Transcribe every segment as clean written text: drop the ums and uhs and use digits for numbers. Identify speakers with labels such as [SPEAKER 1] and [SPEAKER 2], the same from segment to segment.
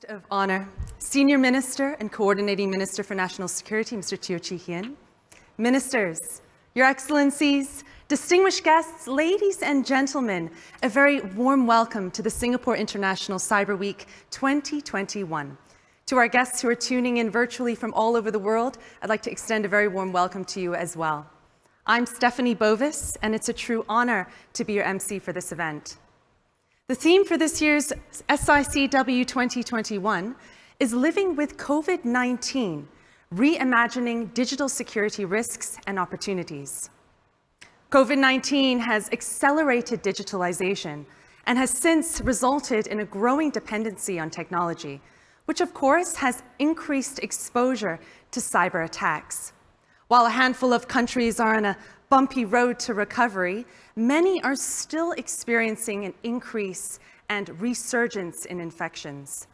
[SPEAKER 1] Guest of honor, Senior Minister and Coordinating Minister for National Security, Mr. Teo Chee Hean. Ministers, Your Excellencies, distinguished guests, ladies and gentlemen, a very warm welcome to the Singapore International Cyber Week 2021. To our guests who are tuning in virtually from all over the world, I'd like to extend a very warm welcome to you as well. I'm Stephanie Bovis, and it's a true honor to be your MC for this event. The theme for this year's SICW 2021 is Living with COVID-19, Reimagining Digital Security Risks and Opportunities. COVID-19 has accelerated digitalization and has since resulted in a growing dependency on technology, which of course has increased exposure to cyber attacks. While a handful of countries are on a bumpy road to recovery, many are still experiencing an increase and resurgence in infections.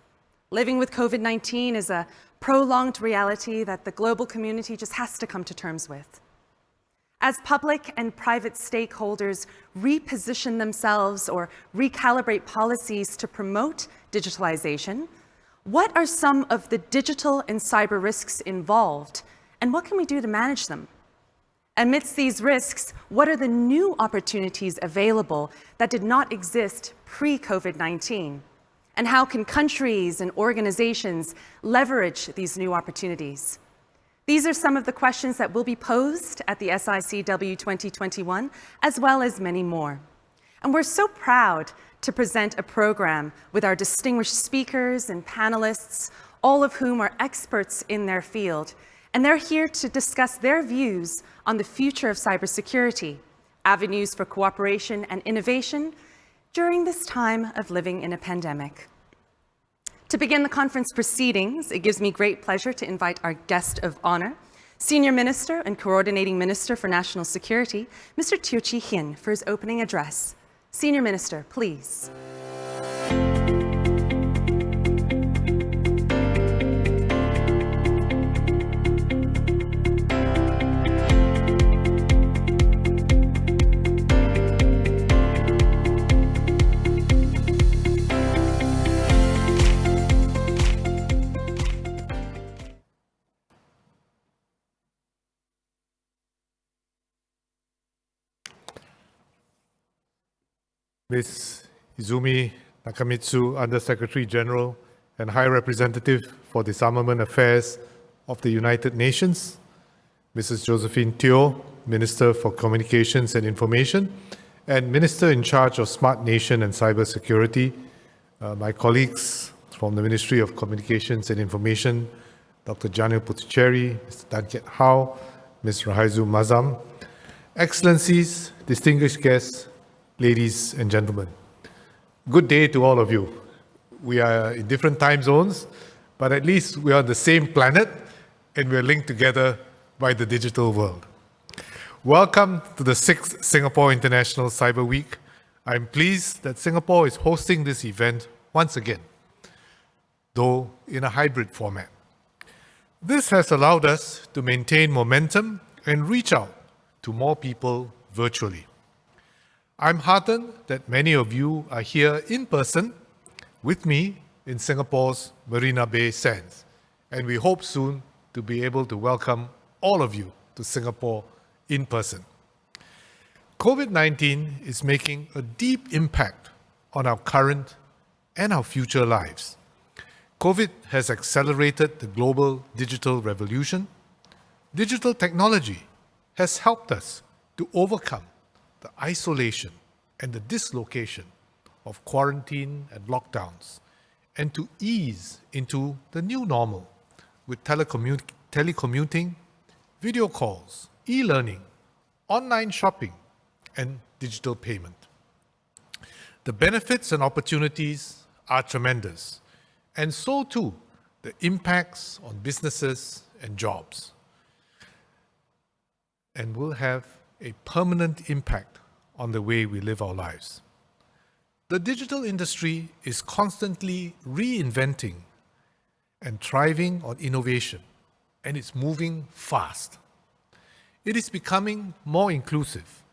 [SPEAKER 1] Living with COVID-19 is a prolonged reality that the global community just has to come to terms with. As public and private stakeholders reposition themselves or recalibrate policies to promote digitalization, what are some of the digital and cyber risks involved, and what can we do to manage them? Amidst these risks, what are the new opportunities available that did not exist pre-COVID-19? And how can countries and organizations leverage these new opportunities? These are some of the questions that will be posed at the SICW 2021, as well as many more. And we're so proud to present a program with our distinguished speakers and panelists, all of whom are experts in their field. And they're here to discuss their views on the future of cybersecurity, avenues for cooperation and innovation during this time of living in a pandemic. To begin the conference proceedings, it gives me great pleasure to invite our guest of honor, Senior Minister and Coordinating Minister for National Security, Mr. Teo Chee Hean, for his opening address. Senior Minister, please.
[SPEAKER 2] Ms. Izumi Nakamitsu, Under-Secretary General and High Representative for Disarmament Affairs of the United Nations, Mrs. Josephine Teo, Minister for Communications and Information, and Minister in charge of Smart Nation and Cyber Security, my colleagues from the Ministry of Communications and Information, Dr. Janil Puthucheary, Mr. Tan Kiat Hao, Ms. Rahaizu Mazam, Excellencies, distinguished guests, ladies and gentlemen. Good day to all of you. We are in different time zones, but at least we are on the same planet and we are linked together by the digital world. Welcome to the 6th Singapore International Cyber Week. I'm pleased that Singapore is hosting this event once again, though in a hybrid format. This has allowed us to maintain momentum and reach out to more people virtually. I'm heartened that many of you are here in person with me in Singapore's Marina Bay Sands, and we hope soon to be able to welcome all of you to Singapore in person. COVID-19 is making a deep impact on our current and our future lives. COVID has accelerated the global digital revolution. Digital technology has helped us to overcome the isolation and the dislocation of quarantine and lockdowns, and to ease into the new normal with telecommuting, video calls, e-learning, online shopping, and digital payment. The benefits and opportunities are tremendous, and so too the impacts on businesses and jobs, and will have a permanent impact on the way we live our lives. The digital industry is constantly reinventing and thriving on innovation, and it's moving fast. It is becoming more inclusive.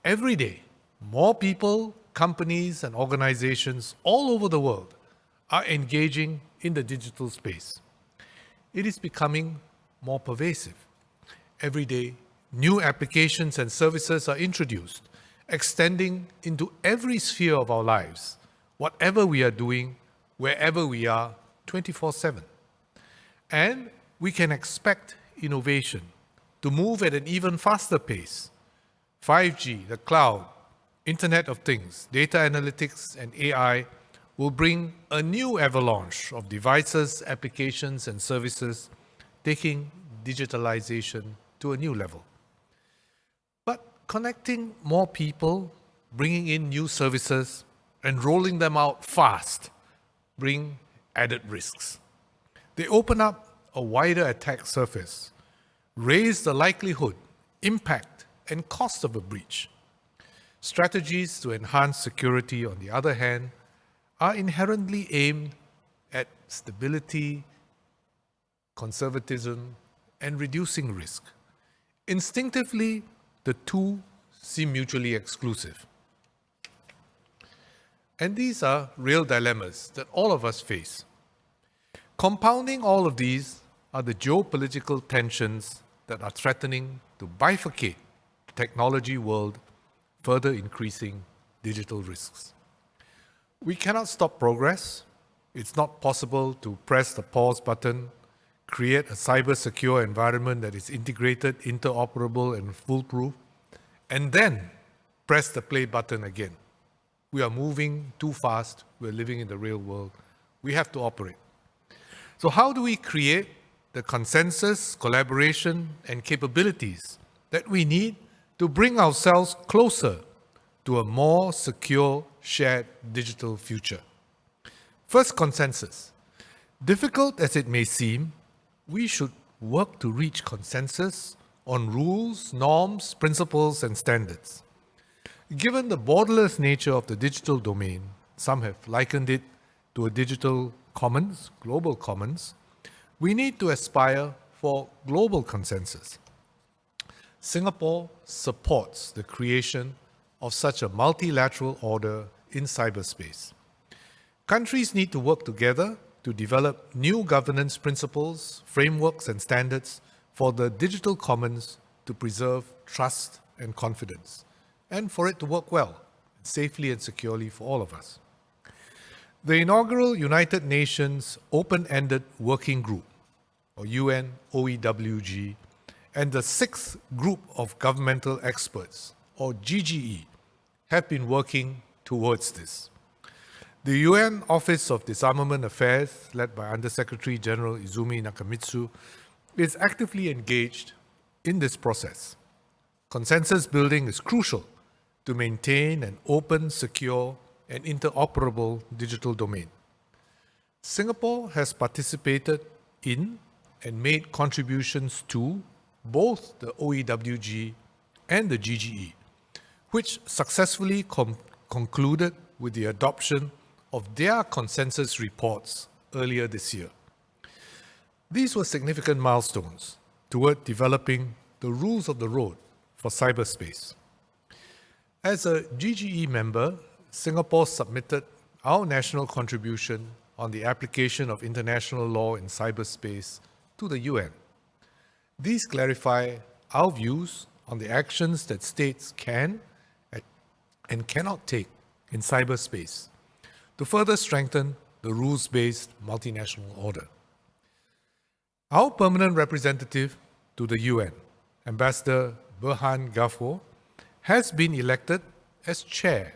[SPEAKER 2] Every day, more people, companies, and organizations all over the world are engaging in the digital space. It is becoming more pervasive. Every day, new applications and services are introduced, extending into every sphere of our lives, whatever we are doing, wherever we are, 24/7. And we can expect innovation to move at an even faster pace. 5G, the cloud, Internet of Things, data analytics, and AI will bring a new avalanche of devices, applications, and services, taking digitalization to a new level. But connecting more people, bringing in new services, and rolling them out fast bring added risks. They open up a wider attack surface, raise the likelihood, impact, and cost of a breach. Strategies to enhance security, on the other hand, are inherently aimed at stability, conservatism, and reducing risk. Instinctively, the two seem mutually exclusive. And these are real dilemmas that all of us face. Compounding all of these are the geopolitical tensions that are threatening to bifurcate the technology world, further increasing digital risks. We cannot stop progress. It's not possible to press the pause button, create a cyber-secure environment that is integrated, interoperable, and foolproof, and then press the play button again. We are moving too fast. We're living in the real world. We have to operate. So how do we create the consensus, collaboration, and capabilities that we need to bring ourselves closer to a more secure, shared digital future? First, consensus. Difficult as it may seem, we should work to reach consensus on rules, norms, principles, and standards. Given the borderless nature of the digital domain, some have likened it to a digital commons, global commons, we need to aspire for global consensus. Singapore supports the creation of such a multilateral order in cyberspace. Countries need to work together to develop new governance principles, frameworks, and standards for the digital commons to preserve trust and confidence, and for it to work well, safely and securely for all of us. The inaugural United Nations Open-Ended Working Group, or UN OEWG, and the sixth Group of Governmental Experts, or GGE, have been working towards this. The UN Office of Disarmament Affairs, led by Under-Secretary General Izumi Nakamitsu, is actively engaged in this process. Consensus building is crucial to maintain an open, secure, and interoperable digital domain. Singapore has participated in and made contributions to both the OEWG and the GGE, which successfully concluded with the adoption of their consensus reports earlier this year. These were significant milestones toward developing the rules of the road for cyberspace. As a GGE member, Singapore submitted our national contribution on the application of international law in cyberspace to the UN. These clarify our views on the actions that states can and cannot take in cyberspace to further strengthen the rules-based multinational order. Our permanent representative to the UN, Ambassador Berhan Ghafour, has been elected as chair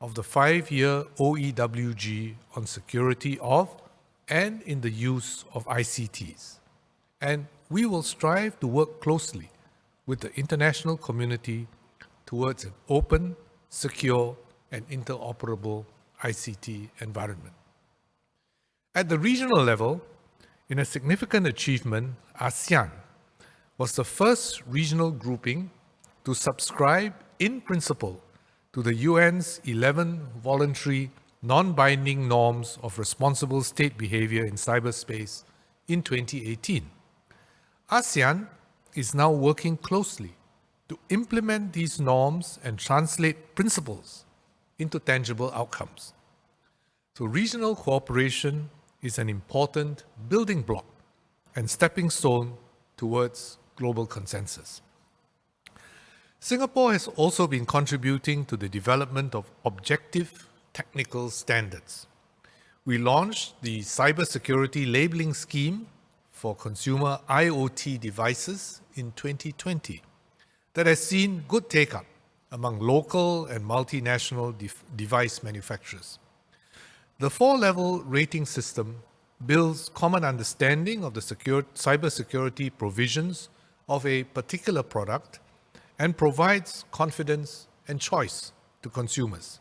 [SPEAKER 2] of the 5-year OEWG on security of and in the use of ICTs. And we will strive to work closely with the international community towards an open, secure, and interoperable ICT environment. At the regional level, in a significant achievement, ASEAN was the first regional grouping to subscribe in principle to the UN's 11 voluntary non-binding norms of responsible state behavior in cyberspace in 2018. ASEAN is now working closely to implement these norms and translate principles into tangible outcomes. So regional cooperation is an important building block and stepping stone towards global consensus. Singapore has also been contributing to the development of objective technical standards. We launched the Cybersecurity Labeling Scheme for consumer IoT devices in 2020 that has seen good take-up among local and multinational device manufacturers. The 4-level rating system builds common understanding of the cybersecurity provisions of a particular product and provides confidence and choice to consumers.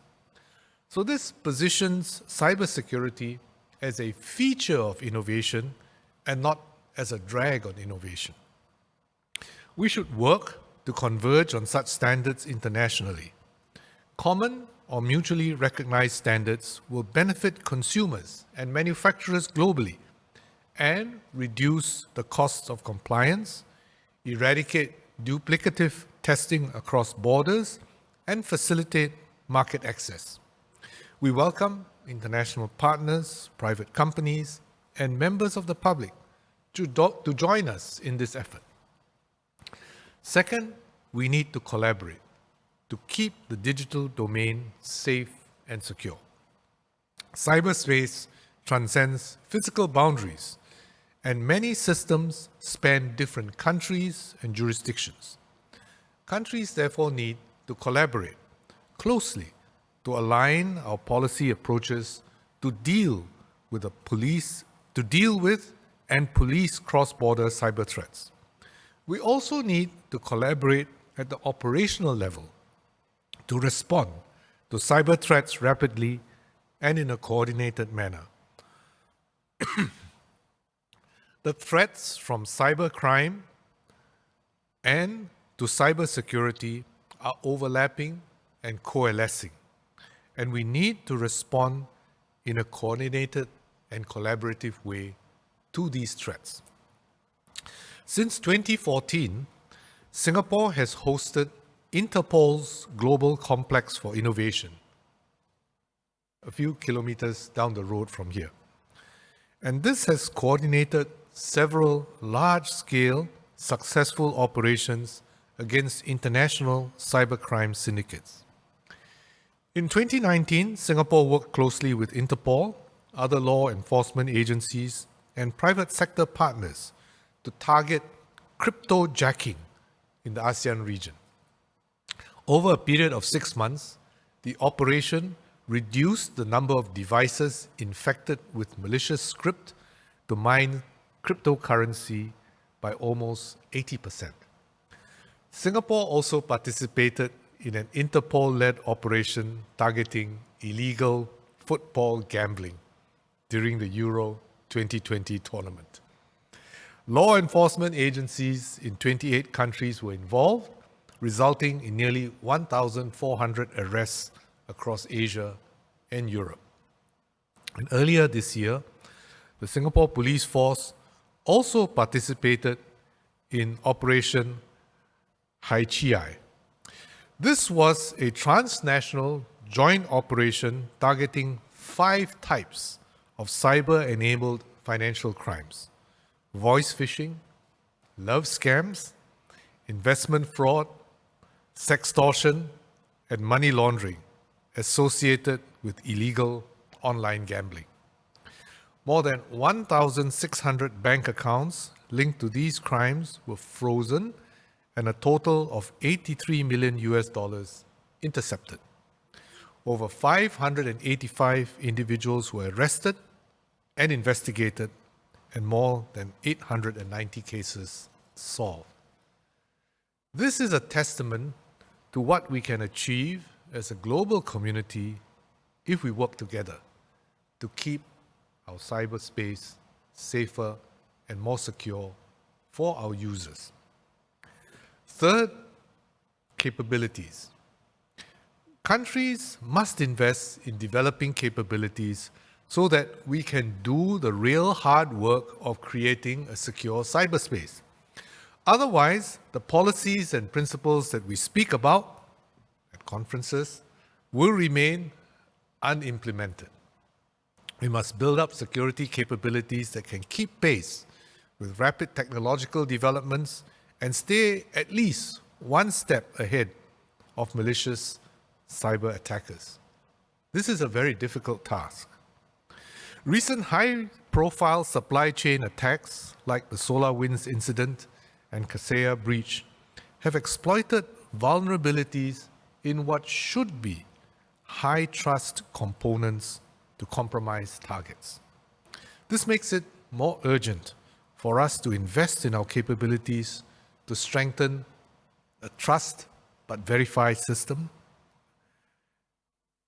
[SPEAKER 2] So this positions cybersecurity as a feature of innovation and not as a drag on innovation. We should work to converge on such standards internationally. Common or mutually recognized standards will benefit consumers and manufacturers globally and reduce the costs of compliance, eradicate duplicative testing across borders, and facilitate market access. We welcome international partners, private companies, and members of the public to join us in this effort. Second, we need to collaborate to keep the digital domain safe and secure. Cyberspace transcends physical boundaries, and many systems span different countries and jurisdictions. Countries therefore need to collaborate closely to align our policy approaches to deal with and police cross-border cyber threats. We also need to collaborate at the operational level to respond to cyber threats rapidly and in a coordinated manner. The threats from cybercrime and to cybersecurity are overlapping and coalescing, and we need to respond in a coordinated and collaborative way to these threats. Since 2014, Singapore has hosted Interpol's Global Complex for Innovation, a few kilometers down the road from here. And this has coordinated several large-scale, successful operations against international cybercrime syndicates. In 2019, Singapore worked closely with Interpol, other law enforcement agencies, and private sector partners to target cryptojacking in the ASEAN region. Over a period of 6 months, the operation reduced the number of devices infected with malicious script to mine cryptocurrency by almost 80%. Singapore also participated in an Interpol-led operation targeting illegal football gambling during the Euro 2020 tournament. Law enforcement agencies in 28 countries were involved, resulting in nearly 1,400 arrests across Asia and Europe. And earlier this year, the Singapore Police Force also participated in Operation Hai Chi. This was a transnational joint operation targeting 5 types of cyber-enabled financial crimes: voice phishing, love scams, investment fraud, sextortion, and money laundering associated with illegal online gambling. More than 1,600 bank accounts linked to these crimes were frozen and a total of $83 million intercepted. Over 585 individuals were arrested and investigated, and more than 890 cases solved. This is a testament to what we can achieve as a global community if we work together to keep our cyberspace safer and more secure for our users. Third, capabilities. Countries must invest in developing capabilities so that we can do the real hard work of creating a secure cyberspace. Otherwise, the policies and principles that we speak about at conferences will remain unimplemented. We must build up security capabilities that can keep pace with rapid technological developments and stay at least one step ahead of malicious cyber attackers. This is a very difficult task. Recent high-profile supply chain attacks like the SolarWinds incident and Kaseya breach have exploited vulnerabilities in what should be high-trust components to compromise targets. This makes it more urgent for us to invest in our capabilities to strengthen a trust but verify system,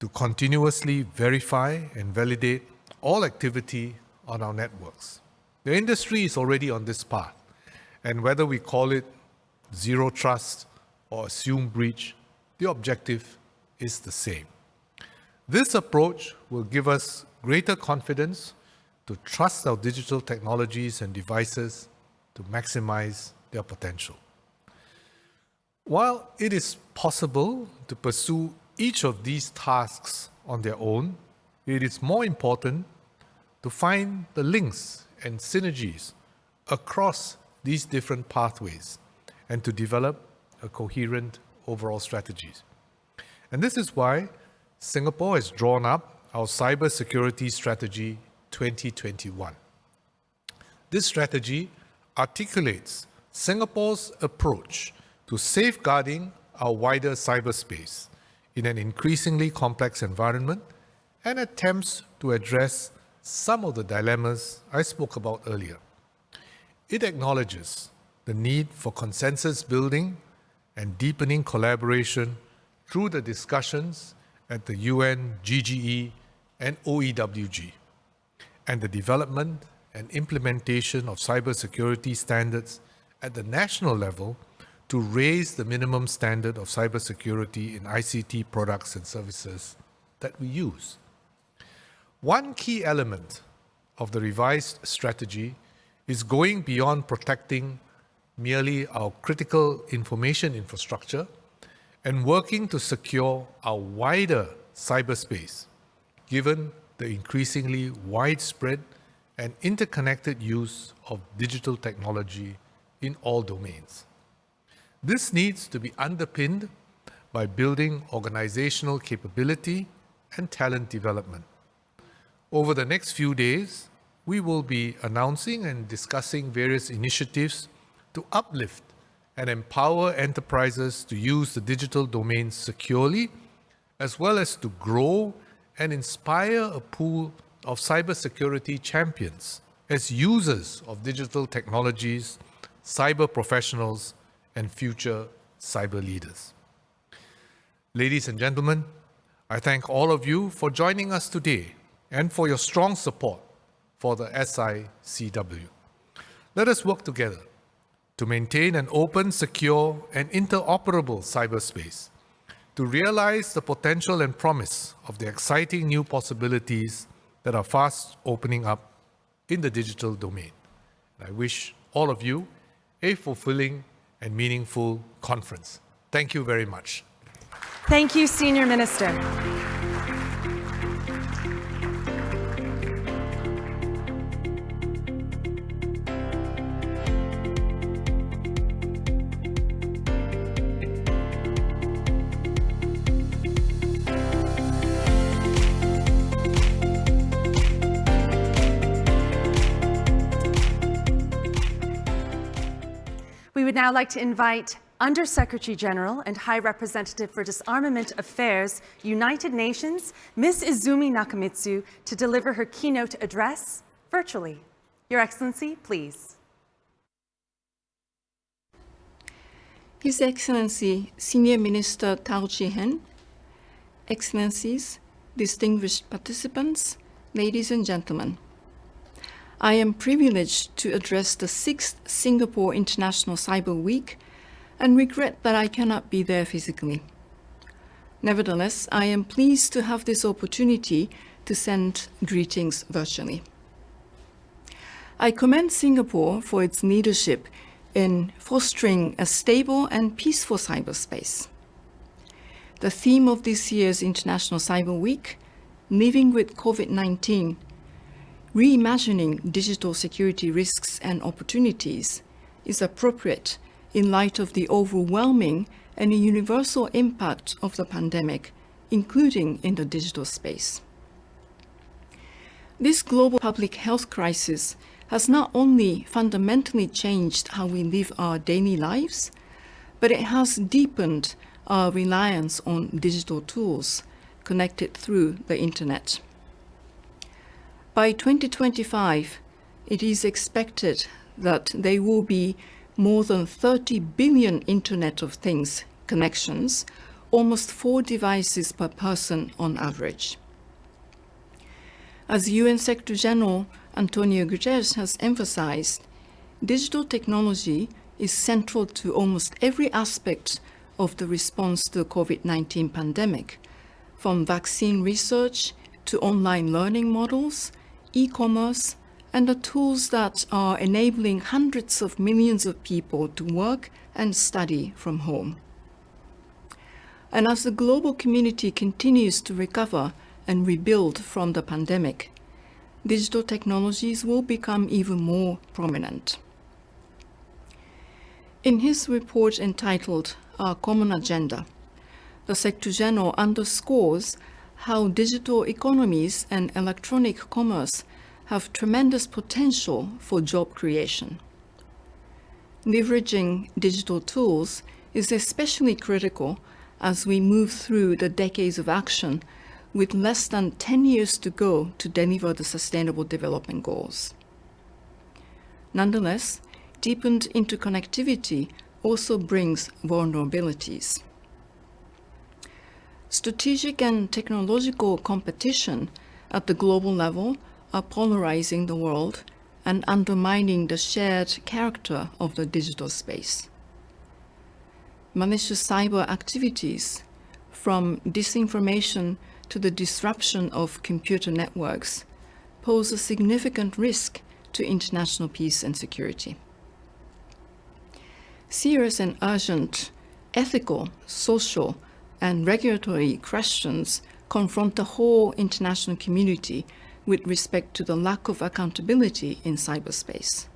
[SPEAKER 2] to continuously verify and validate all activity on our networks. The industry is already on this path, and whether we call it zero trust or assume breach, the objective is the same. This approach will give us greater confidence to trust our digital technologies and devices to maximize their potential. While it is possible to pursue each of these tasks on their own, it is more important to find the links and synergies across these different pathways and to develop a coherent overall strategy. And this is why Singapore has drawn up our Cyber Security Strategy 2021. This strategy articulates Singapore's approach to safeguarding our wider cyberspace in an increasingly complex environment and attempts to address some of the dilemmas I spoke about earlier. It acknowledges the need for consensus building and deepening collaboration through the discussions at the UN, GGE, and OEWG, and the development and implementation of cybersecurity standards at the national level to raise the minimum standard of cybersecurity in ICT products and services that we use. One key element of the revised strategy is going beyond protecting merely our critical information infrastructure and working to secure our wider cyberspace, given the increasingly widespread and interconnected use of digital technology in all domains. This needs to be underpinned by building organizational capability and talent development. Over the next few days, we will be announcing and discussing various initiatives to uplift and empower enterprises to use the digital domain securely, as well as to grow and inspire a pool of cybersecurity champions as users of digital technologies, cyber professionals, and future cyber leaders. Ladies and gentlemen, I thank all of you for joining us today and for your strong support for the SICW. Let us work together to maintain an open, secure, and interoperable cyberspace, to realize the potential and promise of the exciting new possibilities that are fast opening up in the digital domain. I wish all of you a fulfilling and meaningful conference. Thank you very much.
[SPEAKER 1] Thank you, Senior Minister. We would now like to invite Under-Secretary General and High Representative for Disarmament Affairs, United Nations, Ms. Izumi Nakamitsu, to deliver her keynote address virtually. Your Excellency, please.
[SPEAKER 3] His Excellency, Senior Minister Tao Chi-hen, Excellencies, distinguished participants, ladies and gentlemen. I am privileged to address the 6th Singapore International Cyber Week and regret that I cannot be there physically. Nevertheless, I am pleased to have this opportunity to send greetings virtually. I commend Singapore for its leadership in fostering a stable and peaceful cyberspace. The theme of this year's International Cyber Week, Living with COVID-19, reimagining digital security risks and opportunities is appropriate in light of the overwhelming and universal impact of the pandemic, including in the digital space. This global public health crisis has not only fundamentally changed how we live our daily lives, but it has deepened our reliance on digital tools connected through the internet. By 2025, it is expected that there will be more than 30 billion Internet of Things connections, almost 4 devices per person on average. As UN Secretary General Antonio Guterres has emphasized, digital technology is central to almost every aspect of the response to the COVID-19 pandemic, from vaccine research to online learning models, e-commerce, and the tools that are enabling hundreds of millions of people to work and study from home. And as the global community continues to recover and rebuild from the pandemic, digital technologies will become even more prominent. In his report entitled Our Common Agenda, the Secretary General underscores how digital economies and electronic commerce have tremendous potential for job creation. Leveraging digital tools is especially critical as we move through the decades of action with less than 10 years to go to deliver the Sustainable Development Goals. Nonetheless, deepened interconnectivity also brings vulnerabilities. Strategic and technological competition at the global level are polarizing the world and undermining the shared character of the digital space. Malicious cyber activities, from disinformation to the disruption of computer networks, pose a significant risk to international peace and security. Serious and urgent ethical, social, and regulatory questions confront the whole international community with respect to the lack of accountability in cyberspace.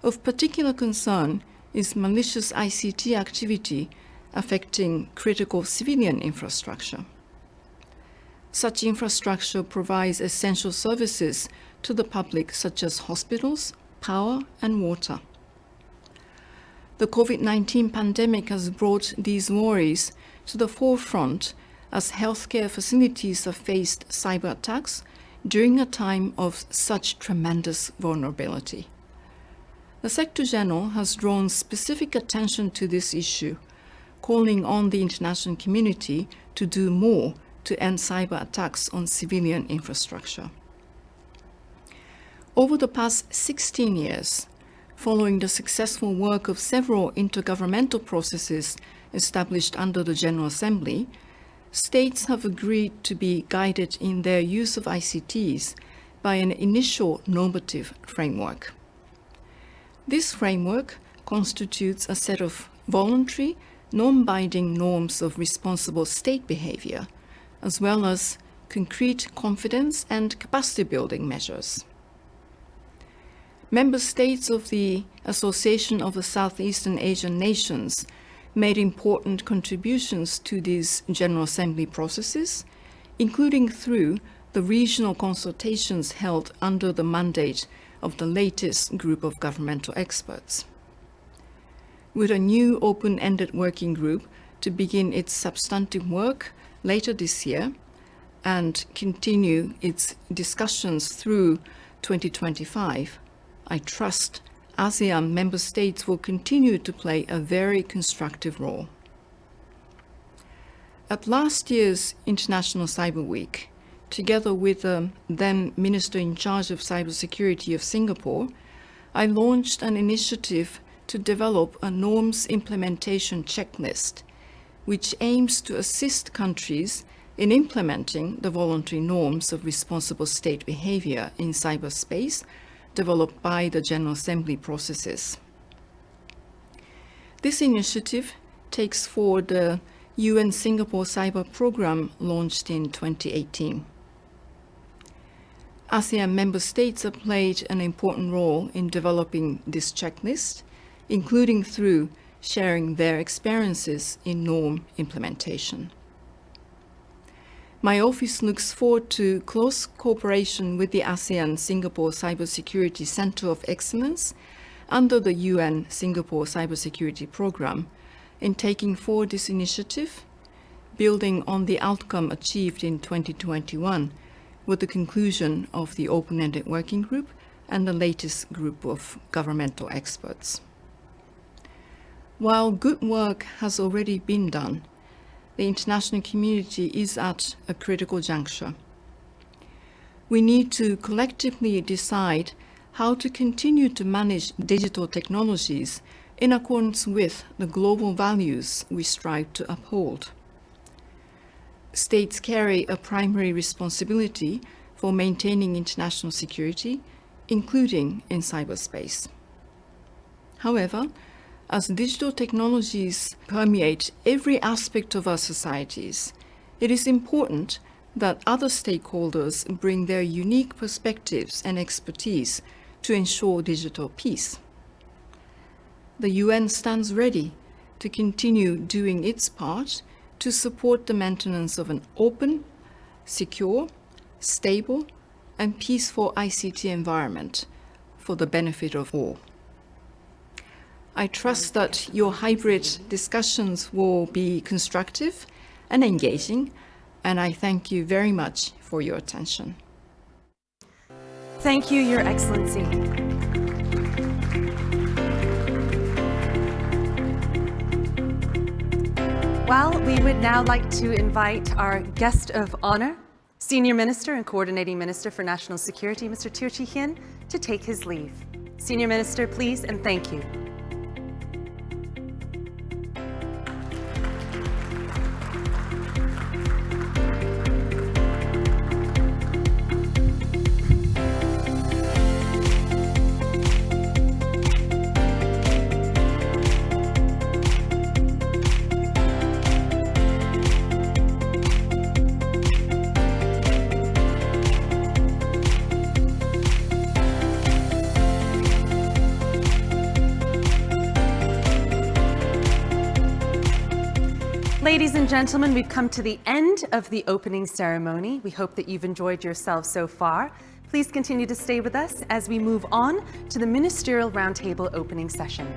[SPEAKER 3] Of particular concern is malicious ICT activity affecting critical civilian infrastructure. Such infrastructure provides essential services to the public, such as hospitals, power, and water. The COVID-19 pandemic has brought these worries to the forefront as healthcare facilities have faced cyber attacks during a time of such tremendous vulnerability. The Secretary General has drawn specific attention to this issue, calling on the international community to do more to end cyber attacks on civilian infrastructure. Over the past 16 years, following the successful work of several intergovernmental processes established under the General Assembly, states have agreed to be guided in their use of ICTs by an initial normative framework. This framework constitutes a set of voluntary, non-binding norms of responsible state behavior, as well as concrete confidence and capacity-building measures. Member states of the Association of the Southeastern Asian Nations made important contributions to these General Assembly processes, including through the regional consultations held under the mandate of the latest group of governmental experts. With a new open-ended working group to begin its substantive work later this year and continue its discussions through 2025, I trust ASEAN member states will continue to play a very constructive role. At last year's International Cyber Week, together with the then Minister in charge of Cybersecurity of Singapore, I launched an initiative to develop a norms implementation checklist, which aims to assist countries in implementing the voluntary norms of responsible state behavior in cyberspace developed by the General Assembly processes. This initiative takes forward the UN Singapore Cyber Program launched in 2018. ASEAN member states have played an important role in developing this checklist, including through sharing their experiences in norm implementation. My office looks forward to close cooperation with the ASEAN Singapore Cybersecurity Center of Excellence under the UN Singapore Cybersecurity Program in taking forward this initiative, building on the outcome achieved in 2021 with the conclusion of the open-ended working group and the latest group of governmental experts. While good work has already been done, the international community is at a critical juncture. We need to collectively decide how to continue to manage digital technologies in accordance with the global values we strive to uphold. States carry a primary responsibility for maintaining international security, including in cyberspace. However, as digital technologies permeate every aspect of our societies, it is important that other stakeholders bring their unique perspectives and expertise to ensure digital peace. The UN stands ready to continue doing its part to support the maintenance of an open, secure, stable, and peaceful ICT environment for the benefit of all. I trust that your hybrid discussions will be constructive and engaging, and I thank you very much for your attention.
[SPEAKER 1] Thank you, Your Excellency. Well, we would now like to invite our guest of honor, Senior Minister and Coordinating Minister for National Security, Mr. Teo Chee Hean, to take his leave. Senior Minister, please, and thank you. Ladies and gentlemen, we've come to the end of the opening ceremony. We hope that you've enjoyed yourselves so far. Please continue to stay with us as we move on to the Ministerial Roundtable opening session.